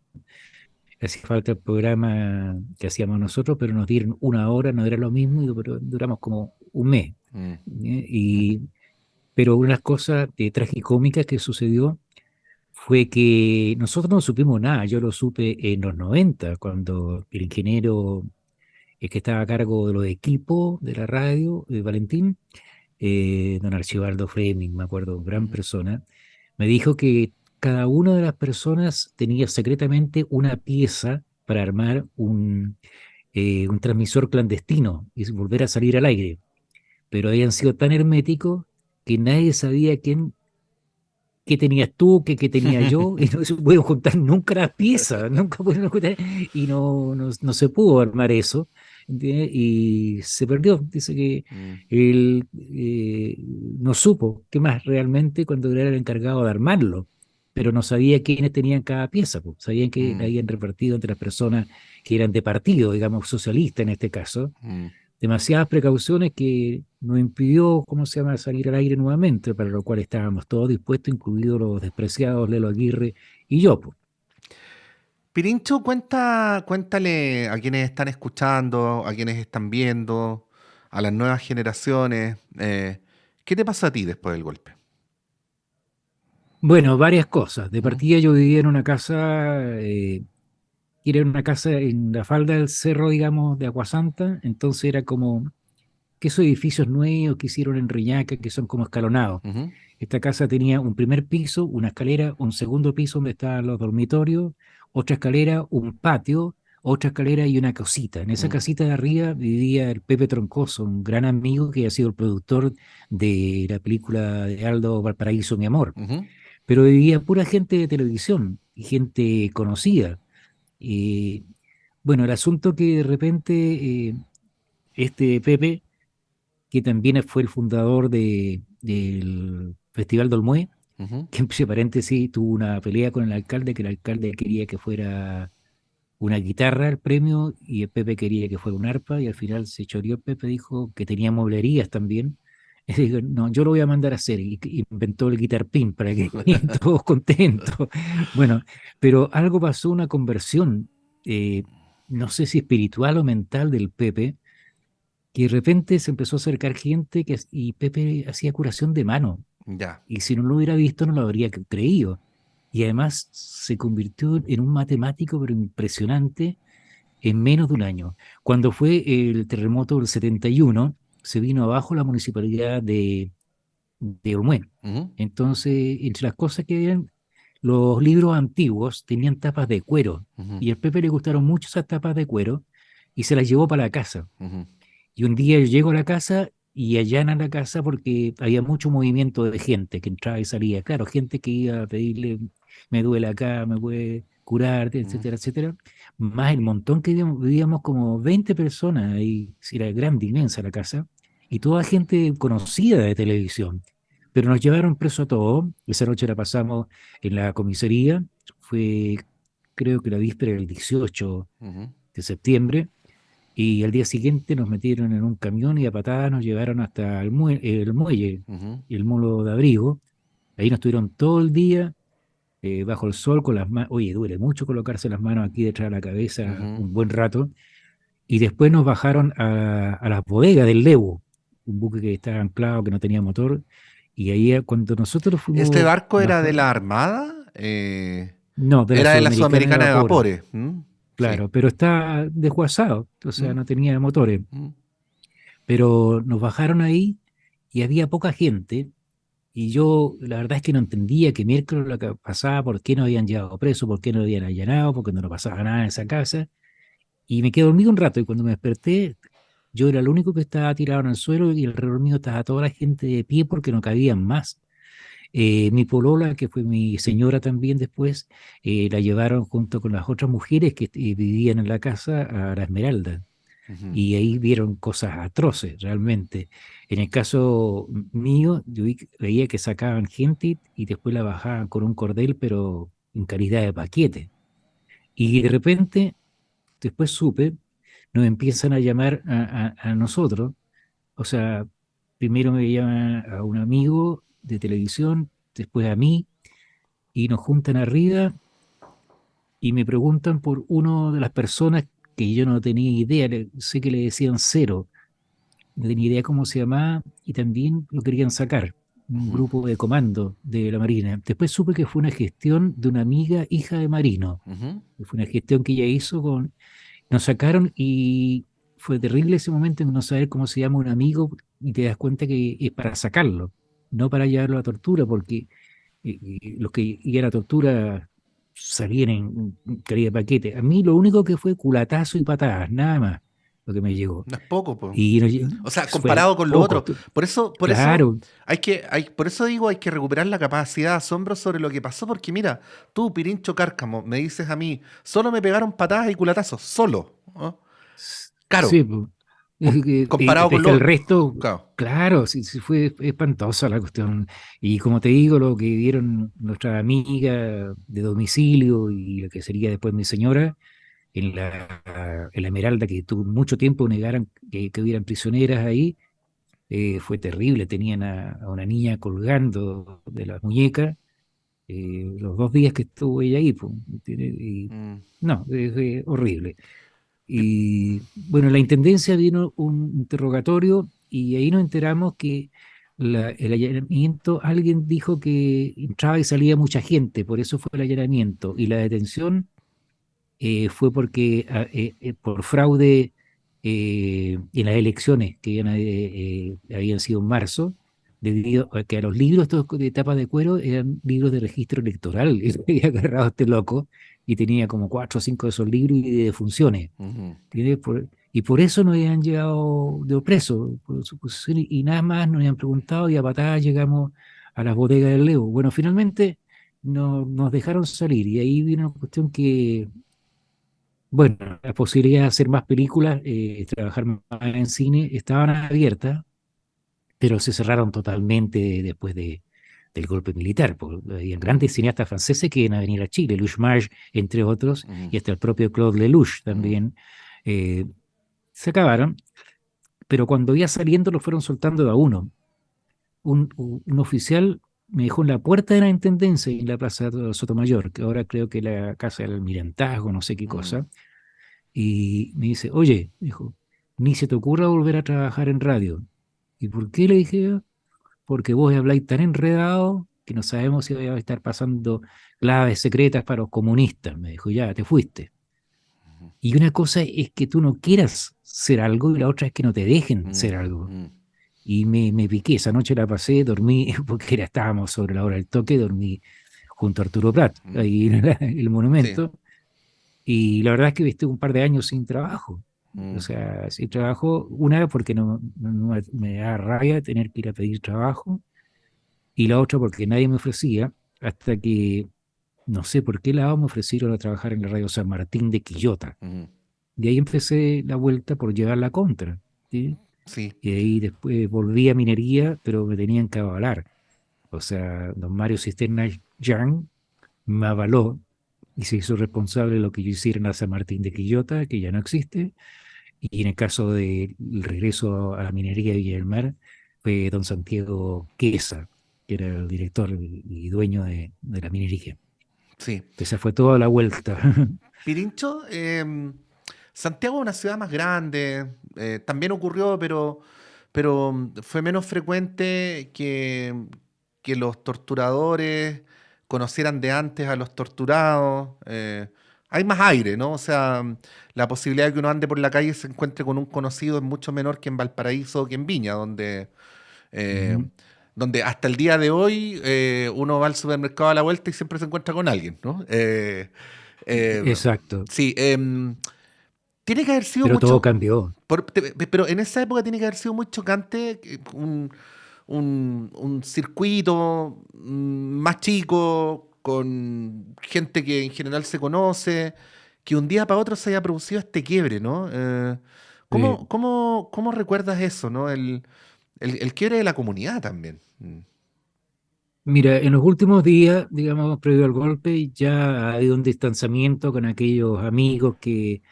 hacía falta el programa que hacíamos nosotros, pero nos dieron 1 hora, no era lo mismo, pero duramos como un mes. Mm, Pero una de las cosas tragicómicas que sucedió fue que nosotros no supimos nada. Yo lo supe en los 90 cuando el ingeniero, el que estaba a cargo de los equipos de la radio, Valentín, don Archibaldo Fleming, me acuerdo, gran ujú, persona, me dijo que cada una de las personas tenía secretamente una pieza para armar un transmisor clandestino y volver a salir al aire, pero habían sido tan herméticos que nadie sabía qué tenías tú, qué tenía yo, y no se pudieron juntar nunca las piezas, nunca pudieron juntar, y no se pudo armar eso, ¿entiendes? Y se perdió. Dice que mm, él no supo qué más realmente cuando era el encargado de armarlo, pero no sabía quiénes tenían cada pieza, pues. Sabían que la mm, habían repartido entre las personas que eran de partido, digamos, socialista en este caso, mm. demasiadas precauciones que nos impidió, ¿cómo se llama?, salir al aire nuevamente, para lo cual estábamos todos dispuestos, incluidos los despreciados Lelo Aguirre y yo, pues. Pirincho, cuéntale a quienes están escuchando, a quienes están viendo, a las nuevas generaciones, ¿qué te pasó a ti después del golpe? Bueno, varias cosas. De ¿Mm? partida yo vivía en una casa, que era una casa en la falda del cerro, digamos, de Aguasanta, entonces era como que esos edificios nuevos que hicieron en Reñaca, que son como escalonados. Ujú, Esta casa tenía un primer piso, una escalera, un segundo piso donde estaban los dormitorios, otra escalera, un patio, otra escalera y una casita. En esa mm, casita de arriba vivía el Pepe Troncoso, un gran amigo que ha sido el productor de la película de Aldo Valparaíso, Mi Amor. ujú, Pero vivía pura gente de televisión y gente conocida. Y bueno, el asunto que de repente este Pepe, que también fue el fundador del Festival de Olmué, ujú, que entre paréntesis tuvo una pelea con el alcalde, que el alcalde quería que fuera una guitarra el premio y el Pepe quería que fuera un arpa, y al final se choreó. El Pepe, dijo que tenía mueblerías también, Y digo, no, yo lo voy a mandar a hacer. Y inventó el guitar pin para que estén todos contentos. Bueno, pero algo pasó, una conversión, eh, no sé si espiritual o mental del Pepe, que de repente se empezó a acercar gente y Pepe hacía curación de mano. Ya. Y si no lo hubiera visto, no lo habría creído. Y además se convirtió en un matemático, pero impresionante, en menos de un año. Cuando fue el terremoto del 71, se vino abajo la municipalidad de Olmué. Ujú, Entonces, entre las cosas que habían, los libros antiguos tenían tapas de cuero. ujú, Y al Pepe le gustaron mucho esas tapas de cuero y se las llevó para la casa. ujú, Y un día yo llego a la casa y allanan la casa porque había mucho movimiento de gente que entraba y salía. Claro, gente que iba a pedirle, me duele acá, me puede curar, ujú. etcétera, etcétera. Más el montón que vivíamos como 20 personas ahí, sí, era grande, inmensa la casa, y toda gente conocida de televisión. Pero nos llevaron preso a todos. Esa noche la pasamos en la comisaría. Fue, creo que la víspera del 18 Ujú, de septiembre y al día siguiente nos metieron en un camión y a patadas nos llevaron hasta el muelle, ujú, el molo de abrigo. Ahí nos tuvieron todo el día bajo el sol con las manos. Oye, duele mucho colocarse las manos aquí detrás de la cabeza ujú. un buen rato. Y después nos bajaron a las bodegas del Lebu, un buque que estaba anclado, que no tenía motor. Y ahí cuando nosotros ¿Este fuimos barco era de bajar, la Armada? no, de la Era de la Sudamericana de Sudamericana de Vapores, Vapores. ¿Mm? Sí. claro, pero está desguazado, o sea, ¿Mm? no tenía motores. ¿Mm? Pero nos bajaron ahí y había poca gente y yo la verdad es que no entendía que miércoles lo que pasaba, por qué no habían llevado preso, por qué no habían allanado, por qué no pasaba nada en esa casa y me quedé dormido un rato y cuando me desperté yo era el único que estaba tirado en el suelo y alrededor mío estaba toda la gente de pie porque no cabían más. Mi polola, que fue mi señora también después, la llevaron junto con las otras mujeres que vivían en la casa a la Esmeralda Ujú. y ahí vieron cosas atroces realmente. En el caso mío, veía que sacaban gente y después la bajaban con un cordel, pero en calidad de paquete. Y de repente, después supe, nos empiezan a llamar a nosotros, o sea, primero me llaman a un amigo de televisión, después a mí, y nos juntan arriba y me preguntan por uno de las personas que yo no tenía idea, sé que le decían Cero, no tenía idea cómo se llamaba y también lo querían sacar, un Ujú, grupo de comando de la Marina. Después supe que fue una gestión de una amiga, hija de Marino, ujú. que fue una gestión que ella hizo con... Nos sacaron y fue terrible ese momento en no saber cómo se llama un amigo y te das cuenta que es para sacarlo, no para llevarlo a tortura, porque los que iban a tortura salían en calidad de paquete. A mí lo único que fue culatazo y patadas, nada más, lo que me llegó. No es poco, pues. Y O sea, fue comparado con lo poco, otro. Por eso claro, por eso digo, hay que recuperar la capacidad de asombro sobre lo que pasó, porque mira, tú, Pirincho Cárcamo, me dices a mí, solo me pegaron patadas y culatazos, solo. ¿No? Claro, sí, po. comparado con Es que el lo. resto, Claro. claro, sí, sí fue espantosa la cuestión. Y como te digo, lo que vieron nuestra amiga de domicilio y lo que sería después mi señora en la Esmeralda, que tuvo mucho tiempo negaran que hubieran prisioneras ahí, fue terrible. Tenían a una niña colgando de la muñeca los 2 días que estuvo ella ahí. Po, y, Mm, no, horrible. Y bueno, la intendencia vino un interrogatorio y ahí nos enteramos que el allanamiento, alguien dijo que entraba y salía mucha gente, por eso fue el allanamiento. Y la detención fue porque por fraude en las elecciones que habían sido en marzo, debido a que a los libros estos de tapa de cuero eran libros de registro electoral. Y había agarrado a este loco y tenía como 4 o 5 de esos libros y de funciones. ujú. Y por eso nos habían llevado de preso, por su posición, y nada más nos habían preguntado y a patadas llegamos a las bodegas del Leo. Bueno, finalmente nos dejaron salir y ahí vino una cuestión que, bueno, la posibilidad de hacer más películas, trabajar más en cine, estaban abiertas, pero se cerraron totalmente después del golpe militar. Porque había grandes cineastas franceses que iban a venir a Chile, Luis Marge, entre otros, Ujú, y hasta el propio Claude Lelouch ujú, también. eh, Se acabaron, pero cuando iba saliendo lo fueron soltando de a uno. un oficial me dejó en la puerta de la intendencia y en la plaza de Sotomayor, que ahora creo que es la casa del almirantazgo, no sé qué Mm, cosa, y me dice, oye, dijo, ni se te ocurra volver a trabajar en radio. ¿Y por qué? Le dije yo, porque vos habláis tan enredado que no sabemos si vais a estar pasando claves secretas para los comunistas. Me dijo, ya, te fuiste. Y una cosa es que tú no quieras ser algo y la otra es que no te dejen mm, ser algo. mm, Y me piqué, esa noche la pasé, dormí, porque estábamos sobre la hora del toque, dormí junto a Arturo Prat, mm. ahí en el Sí. monumento, y la verdad es que estuve un par de años sin trabajo. O Mm, sea, sin trabajo, una porque me da rabia tener que ir a pedir trabajo, y la otra porque nadie me ofrecía, hasta que no sé por qué lado me ofrecieron a trabajar en la radio San Martín de Quillota. mm. De ahí empecé la vuelta por llevar la contra, ¿sí? Sí. Y de ahí después volví a minería, pero me tenían que avalar. O sea, don Mario Cisterna Yang me avaló y se hizo responsable de lo que yo hiciera en la San Martín de Quillota, que ya no existe. Y en el caso del regreso a la minería de Villa del Mar, fue don Santiago Queza, que era el director y dueño de la minería. Sí. Esa fue toda la vuelta. Pirincho, Santiago es una ciudad más grande, también ocurrió, pero fue menos frecuente que los torturadores conocieran de antes a los torturados. Hay más aire, ¿no? O sea, la posibilidad de que uno ande por la calle y se encuentre con un conocido es mucho menor que en Valparaíso o que en Viña, eh, Ujú. donde hasta el día de hoy uno va al supermercado a la vuelta y siempre se encuentra con alguien, ¿no? Eh, Exacto. sí, tiene que haber sido Pero todo mucho, cambió. pero en esa época tiene que haber sido muy chocante un circuito más chico, con gente que en general se conoce, que un día para otro se haya producido este quiebre, ¿no? Sí. ¿Cómo recuerdas eso, ¿no? El quiebre de la comunidad también. Mm. Mira, en los últimos días, digamos, previo al golpe, ya ha habido un distanciamiento con aquellos amigos que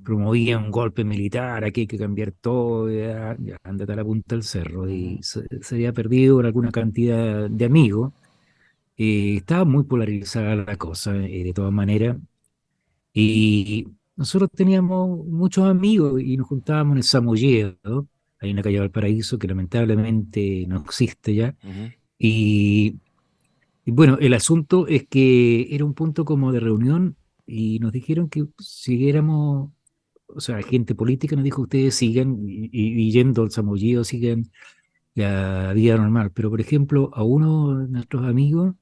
promovían un golpe militar, aquí hay que cambiar todo, ya, ándate a la punta del cerro. Ujú, Y se había perdido alguna cantidad de amigos. Estaba muy polarizada la cosa, de todas maneras. Y nosotros teníamos muchos amigos y nos juntábamos en el Samoyedo, ¿no? Ahí en la calle Valparaíso, que lamentablemente no existe ya. ujú, Y Y bueno, el asunto es que era un punto como de reunión y nos dijeron que siguiéramos, o sea, gente política nos dijo, ustedes sigan y yendo al Samoyedo, sigan la vida normal. Pero, por ejemplo, a uno de nuestros amigos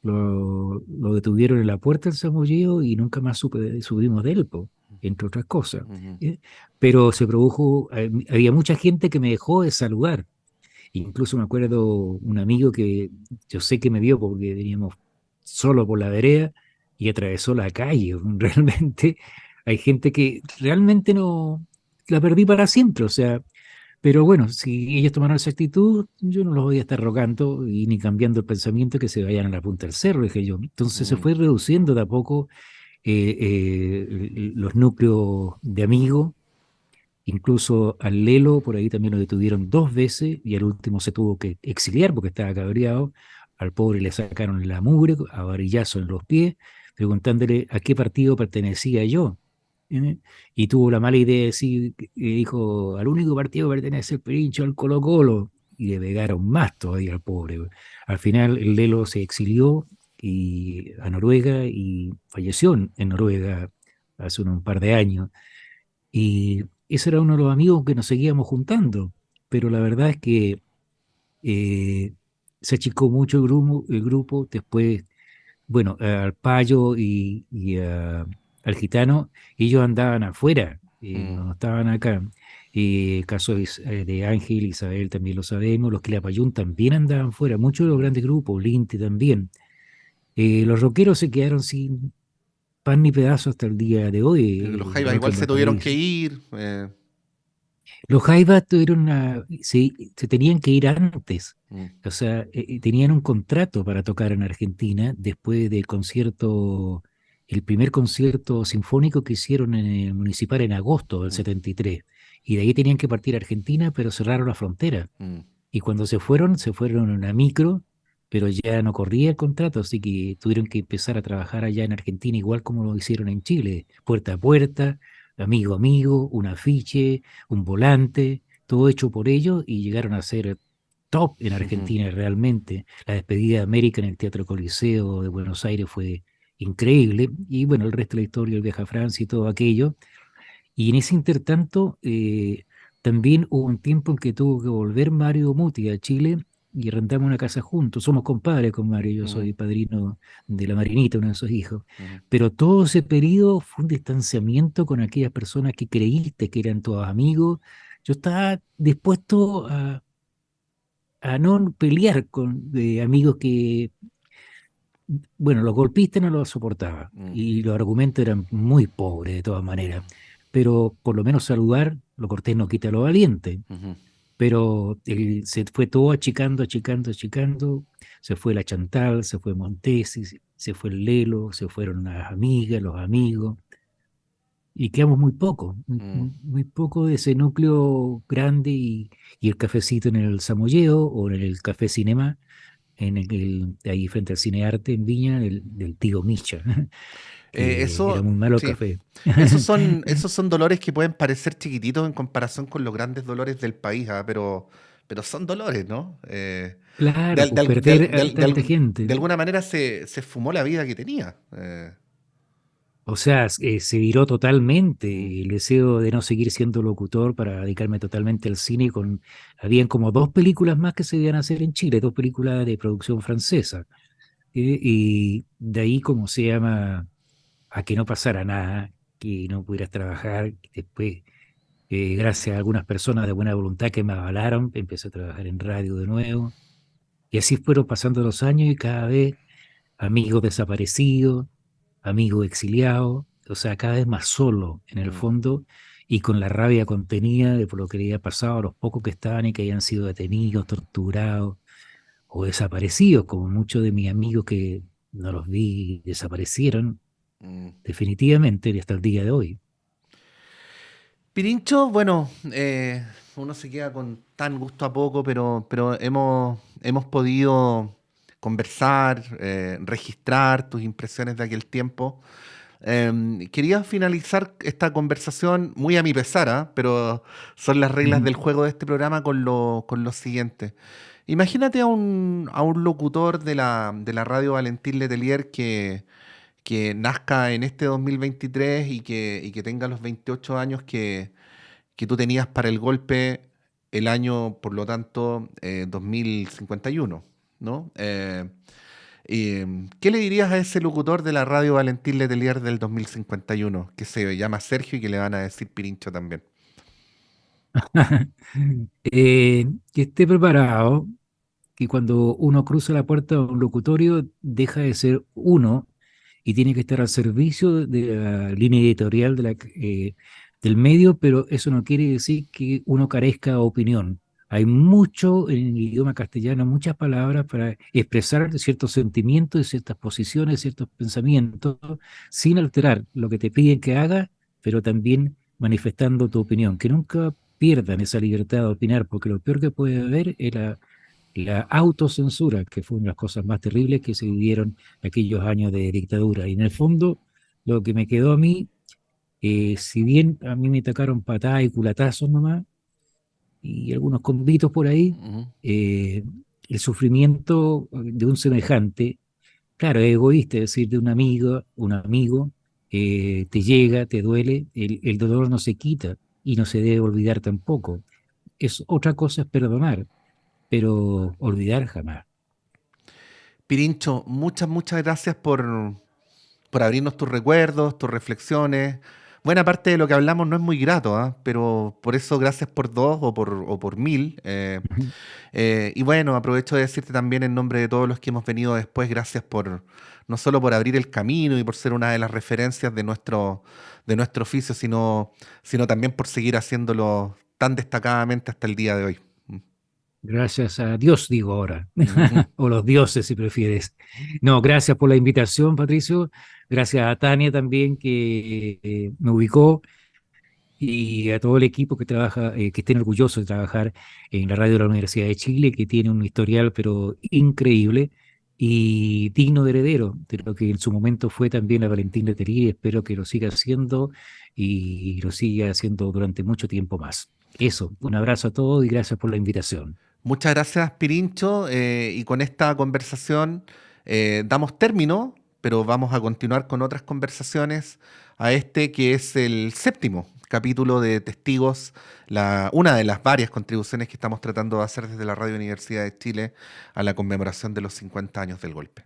lo detuvieron en la puerta del Samoyedo y nunca más supimos de él, po, entre otras cosas. ujú, ¿Eh? Pero se produjo, había mucha gente que me dejó de saludar. Incluso me acuerdo un amigo que yo sé que me vio porque veníamos solo por la vereda y atravesó la calle. Realmente hay gente que realmente no la perdí para siempre. O sea, pero bueno, si ellos tomaron esa actitud, yo no los voy a estar rogando y ni cambiando el pensamiento que se vayan a la punta del cerro, dije yo. Entonces se ujú, fue reduciendo de a poco los núcleos de amigos. Incluso al Lelo por ahí también lo detuvieron dos veces y al último se tuvo que exiliar porque estaba cabreado. Al pobre le sacaron la mugre a varillazo en los pies, preguntándole a qué partido pertenecía yo. ¿Eh? Y tuvo la mala idea de decir, dijo, al único partido que pertenece el Perincho, al Colo Colo. Y le pegaron más todavía al pobre. Al final el Lelo se exilió a Noruega y falleció en Noruega hace un par de años. Y ese era uno de los amigos que nos seguíamos juntando, pero la verdad es que eh, se achicó mucho el grupo, después, bueno, al Payo al Gitano, ellos andaban afuera, mm. no estaban acá. El caso de Ángel, Isabel también lo sabemos, los Quilapayún también andaban fuera, muchos de los Mm. grandes grupos, Linti también. Los rockeros se quedaron sin pan ni pedazo hasta el día de Los hoy, Jaivas igual nosotros en se tuvieron que Valparaíso. ir. Los Jaivas tuvieron se tenían que ir antes, Mm, o sea, tenían un contrato para tocar en Argentina después del concierto, el primer concierto sinfónico que hicieron en el Municipal en agosto del mm, 73. Y de ahí tenían que partir a Argentina, pero cerraron la frontera. mm. Y cuando se fueron en una micro, pero ya no corría el contrato, así que tuvieron que empezar a trabajar allá en Argentina, igual como lo hicieron en Chile, puerta a puerta, amigo a amigo, un afiche, un volante, todo hecho por ellos y llegaron a ser top en Argentina realmente. La despedida de América en el Teatro Coliseo de Buenos Aires fue increíble y bueno, el resto de la historia, el viaje a Francia y todo aquello. Y en ese intertanto, también hubo un tiempo en que tuvo que volver Mario Muti a Chile y rentamos una casa juntos. Somos compadres con Mario, yo Ujú, soy padrino de la Marinita, uno de sus hijos. ujú. Pero todo ese periodo fue un distanciamiento con aquellas personas que creíste que eran todos amigos. Yo estaba dispuesto a no pelear con amigos que, bueno, los golpistas no los soportaba Mm, y los argumentos eran muy pobres de todas maneras, pero por lo menos saludar, lo cortés no quita lo valiente, ujú, pero se fue todo achicando, achicando, achicando, se fue la Chantal, se fue Montesi, se fue el Lelo, se fueron las amigas, los amigos, y quedamos muy poco, mm. muy poco de ese núcleo grande y el cafecito en el Samoyeo o en el Café Cinema ahí frente al Cine Arte en Viña, del tío Micha, que era Eso, muy malo el sí. café. Esos son dolores que pueden parecer chiquititos en comparación con los grandes dolores del país, ¿ah? Pero son dolores, ¿no? Claro, pues perder a tanta De gente. alguna manera se fumó la vida que tenía. O sea, se viró Mm, totalmente el deseo de no seguir siendo locutor para dedicarme totalmente al cine. Habían como dos películas más que se iban a hacer en Chile, dos películas de producción francesa. Y de ahí, como se llama, a que no pasara nada, que no pudieras trabajar. Después, gracias a algunas personas de buena voluntad que me avalaron, empecé a trabajar en radio de nuevo. Y así fueron pasando los años y cada vez amigos desaparecidos, amigos exiliados, o sea, cada vez más solo en el mm, fondo y con la rabia contenida de por lo que le había pasado a los pocos que estaban y que habían sido detenidos, torturados o desaparecidos, como muchos de mis amigos que no los vi desaparecieron mm. definitivamente y hasta el día de hoy. Pirincho, bueno, uno se queda con tan gusto a poco, pero hemos podido conversar, registrar tus impresiones de aquel tiempo. Quería finalizar esta conversación muy a mi pesar, ¿ah? Pero son las reglas Ujú. del juego de este programa con lo siguiente. Imagínate a un locutor de la radio Valentín Letelier que nazca en este 2023 y que tenga los 28 años que tú tenías para el golpe el año, por lo tanto, 2051, ¿no? ¿Qué le dirías a ese locutor de la radio Valentín Letelier del 2051, que se llama Sergio y que le van a decir Pirincho también? Que esté preparado, que cuando uno cruza la puerta de un locutorio deja de ser uno y tiene que estar al servicio de la línea editorial del medio, pero eso no quiere decir que uno carezca de opinión. Hay mucho en el idioma castellano, muchas palabras para expresar ciertos sentimientos, ciertas posiciones, ciertos pensamientos, sin alterar lo que te piden que haga, pero también manifestando tu opinión. Que nunca pierdan esa libertad de opinar, porque lo peor que puede haber es la autocensura, que fue una de las cosas más terribles que se vivieron aquellos años de dictadura. Y en el fondo, lo que me quedó a mí, si bien a mí me tocaron patadas y culatazos nomás, y algunos convitos por ahí, Ujú. eh, el sufrimiento de un semejante, claro, es egoísta, es decir, de un amigo, te llega, te duele, el dolor no se quita y no se debe olvidar tampoco. Es otra cosa es perdonar, pero olvidar jamás. Pirincho, muchas gracias por abrirnos tus recuerdos, tus reflexiones. Buena parte de lo que hablamos no es muy grato, ¿ah? Pero por eso gracias por dos o por mil. Y bueno, aprovecho de decirte también en nombre de todos los que hemos venido después, gracias por no solo por abrir el camino y por ser una de las referencias de nuestro oficio, sino también por seguir haciéndolo tan destacadamente hasta el día de hoy. Gracias a Dios, digo ahora, Ujú. o los dioses si prefieres. No, gracias por la invitación, Patricio. Gracias a Tania también que me ubicó. y a todo el equipo que trabaja, que estén orgullosos de trabajar en la radio de la Universidad de Chile, que tiene un historial pero increíble y digno de heredero de lo que en su momento fue también la Valentín Letelier, y espero que lo siga haciendo y lo siga haciendo durante mucho tiempo más. Eso, un abrazo a todos y gracias por la invitación. Muchas gracias, Pirincho. Y con esta conversación damos término, pero vamos a continuar con otras conversaciones a este que es el séptimo capítulo de Testigos, una de las varias contribuciones que estamos tratando de hacer desde la Radio Universidad de Chile a la conmemoración de los 50 años del golpe.